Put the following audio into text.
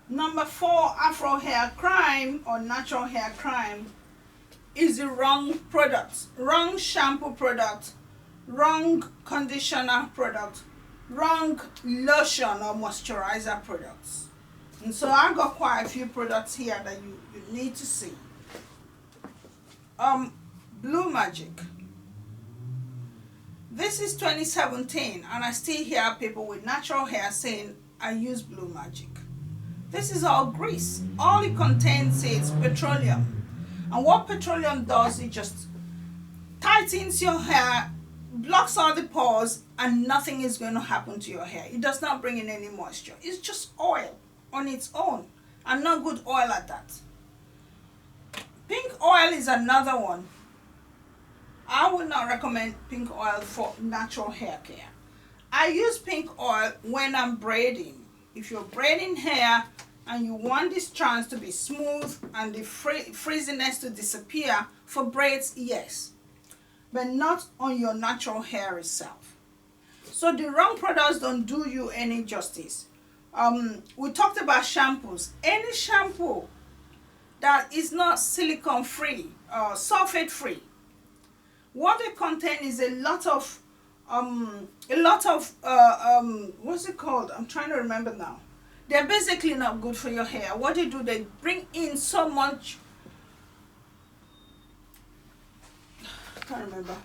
Number 4 Afro hair crime or natural hair crime is the wrong product, wrong shampoo product, wrong conditioner product, wrong lotion or moisturizer products. And so I got quite a few products here that you need to see. Blue Magic. This is 2017 and I still hear people with natural hair saying I use Blue Magic. This is all grease. All it contains is petroleum. And what petroleum does, it just tightens your hair, blocks all the pores, and nothing is going to happen to your hair. It does not bring in any moisture. It's just oil on its own, and not good oil at that. Pink oil is another one. I would not recommend pink oil for natural hair care. I use pink oil when I'm braiding. If you're braiding hair and you want this strands to be smooth and the frizziness to disappear, for braids, yes, but not on your natural hair itself. So the wrong products don't do you any justice. We talked about shampoos. Any shampoo that is not silicone free, sulfate free, what they contain is a lot of what's it called? I'm trying to remember now. They're basically not good for your hair. What they do, they bring in so much, I can't remember.